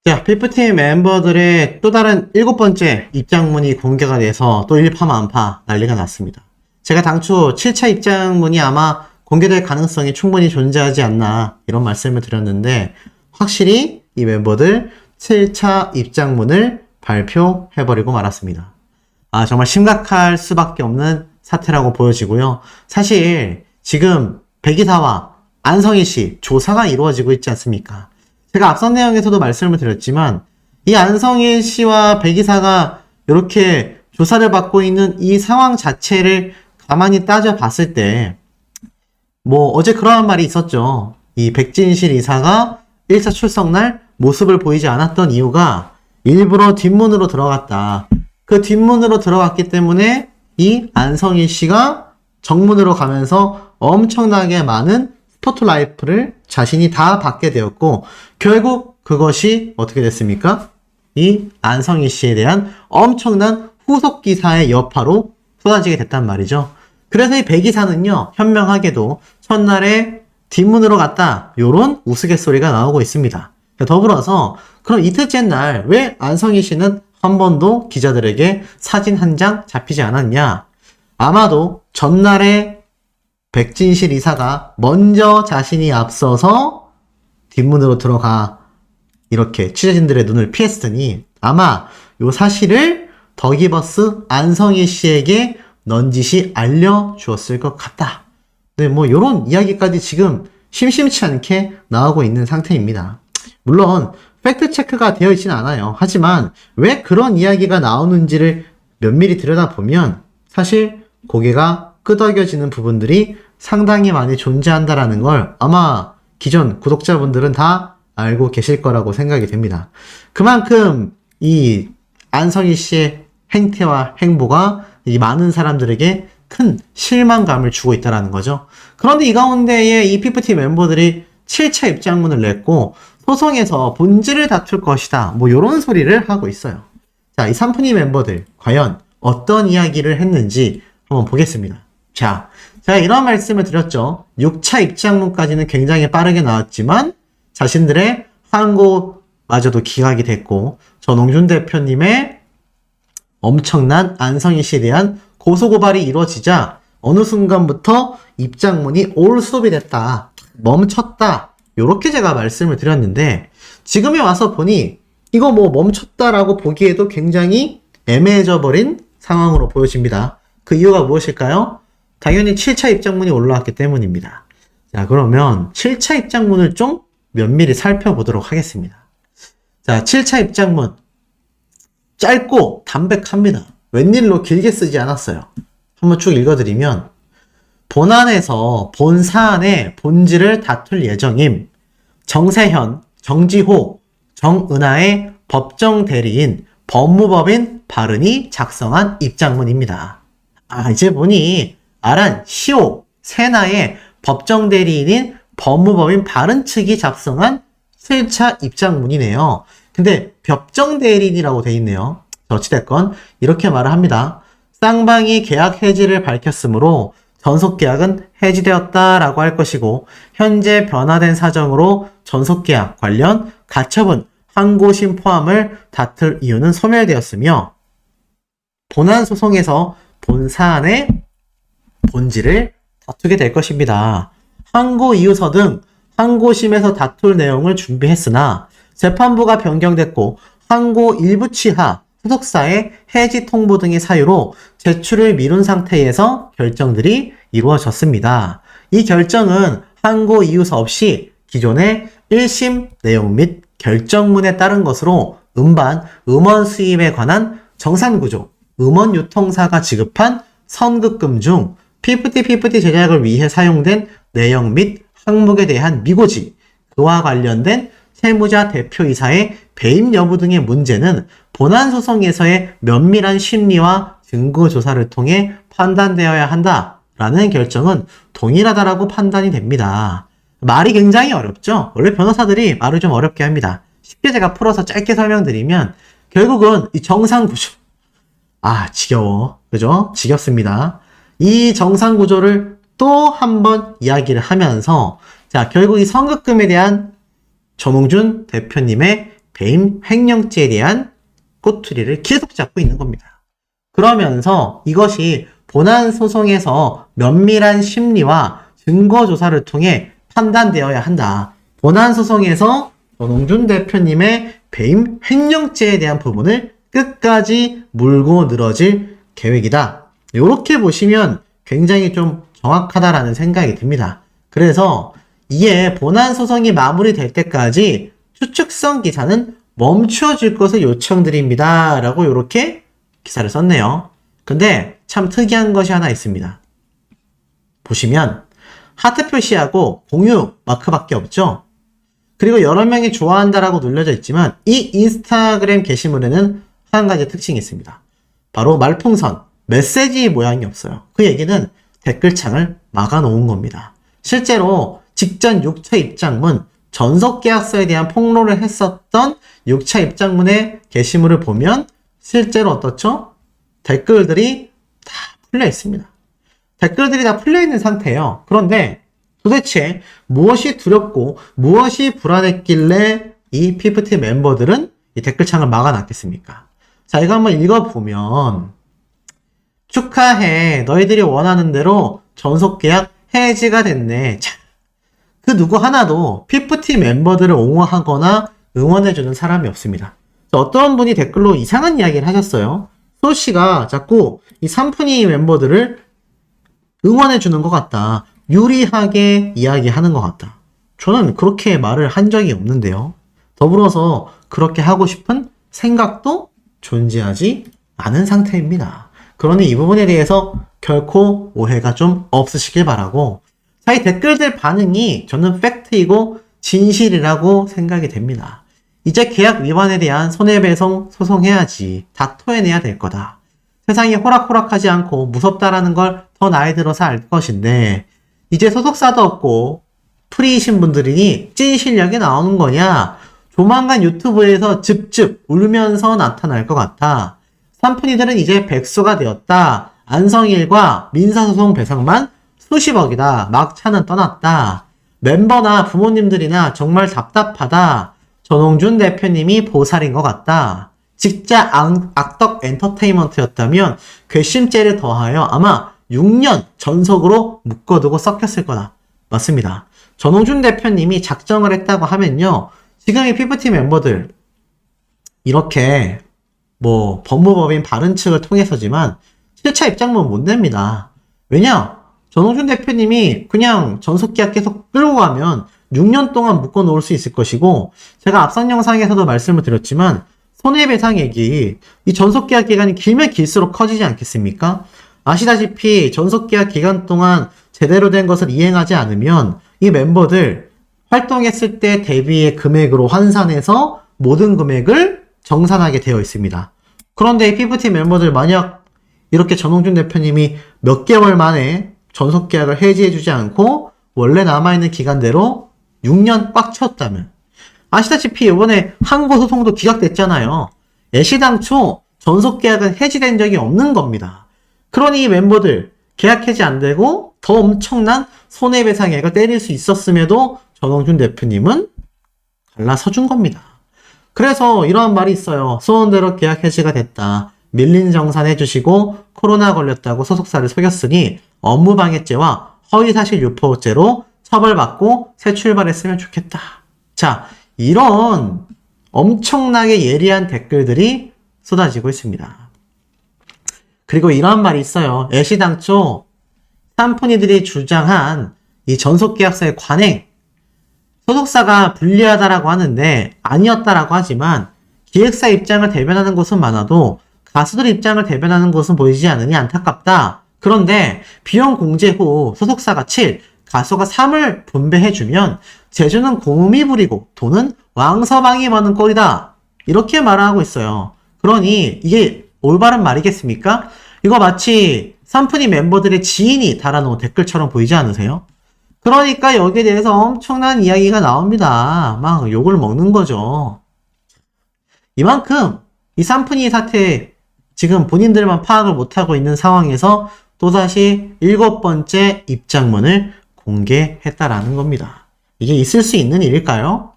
자, 피프팀 멤버들의 또 다른 7번째 입장문이 공개가 돼서 또 일파만파 난리가 났습니다. 제가 당초 7차 입장문이 아마 공개될 가능성이 충분히 존재하지 않나 이런 말씀을 드렸는데 확실히 이 멤버들 7차 입장문을 발표해버리고 말았습니다. 아, 정말 심각할 수밖에 없는 사태라고 보여지고요. 사실 지금 백이사와 안성희 씨 조사가 이루어지고 있지 않습니까? 제가 앞선 내용에서도 말씀을 드렸지만 이 안성일 씨와 백이사가 이렇게 조사를 받고 있는 이 상황 자체를 가만히 따져봤을 때 어제 그러한 말이 있었죠. 이 백진실 이사가 1차 출석 날 모습을 보이지 않았던 이유가 일부러 뒷문으로 들어갔다. 그 뒷문으로 들어갔기 때문에 이 안성일 씨가 정문으로 가면서 엄청나게 많은 스포트라이트를 자신이 다 받게 되었고 결국 그것이 어떻게 됐습니까? 이 안성희 씨에 대한 엄청난 후속 기사의 여파로 쏟아지게 됐단 말이죠. 그래서 이 백이사는요 현명하게도 첫날에 뒷문으로 갔다 요런 우스갯소리가 나오고 있습니다. 더불어서 그럼 이틀째 날 왜 안성희 씨는 한 번도 기자들에게 사진 한 장 잡히지 않았냐? 아마도 전날에 백진실 이사가 먼저 자신이 앞서서 뒷문으로 들어가 이렇게 취재진들의 눈을 피했으니 아마 요 사실을 더기버스 안성희 씨에게 넌지시 알려주었을 것 같다. 네, 요런 이야기까지 지금 심심치 않게 나오고 있는 상태입니다. 물론 팩트체크가 되어 있지는 않아요. 하지만 왜 그런 이야기가 나오는지를 면밀히 들여다보면 사실 고개가 끄덕여지는 부분들이 상당히 많이 존재한다라는 걸 아마 기존 구독자분들은 다 알고 계실 거라고 생각이 됩니다. 그만큼 이 안성희 씨의 행태와 행보가 이 많은 사람들에게 큰 실망감을 주고 있다는 거죠. 그런데 이 가운데에 이 피프티 멤버들이 7차 입장문을 냈고 소송에서 본질을 다툴 것이다. 이런 소리를 하고 있어요. 자, 이 삼푼이 멤버들 과연 어떤 이야기를 했는지 한번 보겠습니다. 자, 제가 이런 말씀을 드렸죠. 6차 입장문까지는 굉장히 빠르게 나왔지만 자신들의 항고마저도 기각이 됐고 전홍준 대표님의 엄청난 안성희 씨에 대한 고소고발이 이루어지자 어느 순간부터 입장문이 올 수업이 됐다. 멈췄다. 요렇게 제가 말씀을 드렸는데 지금에 와서 보니 이거 멈췄다라고 보기에도 굉장히 애매해져 버린 상황으로 보여집니다. 그 이유가 무엇일까요? 당연히 7차 입장문이 올라왔기 때문입니다. 자, 그러면 7차 입장문을 좀 면밀히 살펴보도록 하겠습니다. 자, 7차 입장문 짧고 담백합니다. 웬일로 길게 쓰지 않았어요. 한번 쭉 읽어드리면 본안에서 본 사안의 본질을 다툴 예정임 정세현, 정지호, 정은하의 법정 대리인 법무법인 바른이 작성한 입장문입니다. 아, 이제 보니 아란, 시오, 세나의 법정 대리인인 법무법인 바른 측이 작성한 7차 입장문이네요. 근데 법정 대리인이라고 돼 있네요. 어찌됐건 이렇게 말을 합니다. 쌍방이 계약 해지를 밝혔으므로 전속계약은 해지되었다라고 할 것이고 현재 변화된 사정으로 전속계약 관련 가처분, 항고심 포함을 다툴 이유는 소멸되었으며 본안 소송에서 본 사안의 본질을 다투게 될 것입니다. 항고 이유서 등 항고심에서 다툴 내용을 준비했으나 재판부가 변경됐고 항고 일부 취하, 소속사의 해지 통보 등의 사유로 제출을 미룬 상태에서 결정들이 이루어졌습니다. 이 결정은 항고 이유서 없이 기존의 1심 내용 및 결정문에 따른 것으로 음반, 음원 수입에 관한 정산구조, 음원 유통사가 지급한 선급금 중 PPT 제작을 위해 사용된 내용 및 항목에 대한 미고지, 그와 관련된 세무자 대표이사의 배임 여부 등의 문제는 본안 소송에서의 면밀한 심리와 증거 조사를 통해 판단되어야 한다라는 결정은 동일하다라고 판단이 됩니다. 말이 굉장히 어렵죠? 원래 변호사들이 말을 좀 어렵게 합니다. 쉽게 제가 풀어서 짧게 설명드리면 결국은 이 정상구조, 지겨워. 그죠? 지겹습니다. 이 정상구조를 또 한 번 이야기를 하면서 자, 결국 이 선급금에 대한 전홍준 대표님의 배임 횡령죄에 대한 꼬투리를 계속 잡고 있는 겁니다. 그러면서 이것이 본안 소송에서 면밀한 심리와 증거 조사를 통해 판단되어야 한다. 본안 소송에서 전홍준 대표님의 배임 횡령죄에 대한 부분을 끝까지 물고 늘어질 계획이다. 이렇게 보시면 굉장히 좀 정확하다라는 생각이 듭니다. 그래서 이에 본안 소송이 마무리될 때까지 추측성 기사는 멈춰줄 것을 요청드립니다. 라고 이렇게 기사를 썼네요. 근데 참 특이한 것이 하나 있습니다. 보시면 하트 표시하고 공유 마크밖에 없죠? 그리고 여러 명이 좋아한다라고 눌려져 있지만 이 인스타그램 게시물에는 한 가지 특징이 있습니다. 바로 말풍선, 메시지 모양이 없어요. 그 얘기는 댓글창을 막아놓은 겁니다. 실제로 직전 6차 입장문, 전속계약서에 대한 폭로를 했었던 6차 입장문의 게시물을 보면 실제로 어떻죠? 댓글들이 다 풀려 있습니다. 댓글들이 다 풀려 있는 상태예요. 그런데 도대체 무엇이 두렵고 무엇이 불안했길래 이 PFT 멤버들은 이 댓글창을 막아놨겠습니까? 자, 이거 한번 읽어보면 축하해. 너희들이 원하는 대로 전속계약 해지가 됐네. 자, 그 누구 하나도 PFT 멤버들을 옹호하거나 응원해주는 사람이 없습니다. 어떤 분이 댓글로 이상한 이야기를 하셨어요. 소씨가 자꾸 이 삼푼이 멤버들을 응원해주는 것 같다. 유리하게 이야기하는 것 같다. 저는 그렇게 말을 한 적이 없는데요. 더불어서 그렇게 하고 싶은 생각도 존재하지 않은 상태입니다. 그러니 이 부분에 대해서 결코 오해가 좀 없으시길 바라고, 자, 이 댓글들 반응이 저는 팩트이고 진실이라고 생각이 됩니다. 이제 계약 위반에 대한 손해배상 소송해야지. 다 토해내야 될 거다. 세상이 호락호락하지 않고 무섭다라는 걸 더 나이 들어서 알 것인데 이제 소속사도 없고 프리이신 분들이니 찐 실력이 나오는 거냐? 조만간 유튜브에서 즙즙 울면서 나타날 것 같아. 삼푼이들은 이제 백수가 되었다. 안성일과 민사소송 배상만 수십억이다. 막차는 떠났다. 멤버나 부모님들이나 정말 답답하다. 전홍준 대표님이 보살인 것 같다. 진짜 악덕 엔터테인먼트였다면 괘씸죄를 더하여 아마 6년 전속으로 묶어두고 썩혔을 거다. 맞습니다. 전홍준 대표님이 작정을 했다고 하면요, 지금 이 PFT 멤버들 이렇게 뭐 법무법인 바른 측을 통해서지만 7차 입장문 못 냅니다. 왜냐? 전홍준 대표님이 그냥 전속계약 계속 끌고 가면 6년 동안 묶어 놓을 수 있을 것이고, 제가 앞선 영상에서도 말씀을 드렸지만 손해배상액이 이 전속계약 기간이 길면 길수록 커지지 않겠습니까? 아시다시피 전속계약 기간 동안 제대로 된 것을 이행하지 않으면 이 멤버들 활동했을 때 대비의 금액으로 환산해서 모든 금액을 정산하게 되어 있습니다. 그런데 이 PFT 멤버들 만약 이렇게 전홍준 대표님이 몇 개월 만에 전속계약을 해지해주지 않고 원래 남아있는 기간대로 6년 꽉 채웠다면, 아시다시피 이번에 항고 소송도 기각됐잖아요. 애시당초 전속계약은 해지된 적이 없는 겁니다. 그러니 이 멤버들 계약 해지 안 되고 더 엄청난 손해배상액을 때릴 수 있었음에도 전홍준 대표님은 갈라서준 겁니다. 그래서 이런 말이 있어요. 소원대로 계약 해지가 됐다. 밀린 정산 해주시고 코로나 걸렸다고 소속사를 속였으니 업무방해죄와 허위사실 유포죄로 처벌받고 새 출발했으면 좋겠다. 자, 이런 엄청나게 예리한 댓글들이 쏟아지고 있습니다. 그리고 이런 말이 있어요. 애시당초 삼푼이들이 주장한 이 전속계약서의 관행, 소속사가 불리하다라고 하는데 아니었다라고 하지만 기획사 입장을 대변하는 곳은 많아도 가수들 입장을 대변하는 곳은 보이지 않으니 안타깝다. 그런데 비용 공제 후 소속사가 7, 가수가 3을 분배해주면 제주는 고음이 부리고 돈은 왕서방이 버는 꼴이다. 이렇게 말하고 있어요. 그러니 이게 올바른 말이겠습니까? 이거 마치 삼푼이 멤버들의 지인이 달아놓은 댓글처럼 보이지 않으세요? 그러니까 여기에 대해서 엄청난 이야기가 나옵니다. 막 욕을 먹는 거죠. 이만큼 이 삼푼이 사태 지금 본인들만 파악을 못하고 있는 상황에서 또다시 7번째 입장문을 공개했다라는 겁니다. 이게 있을 수 있는 일일까요?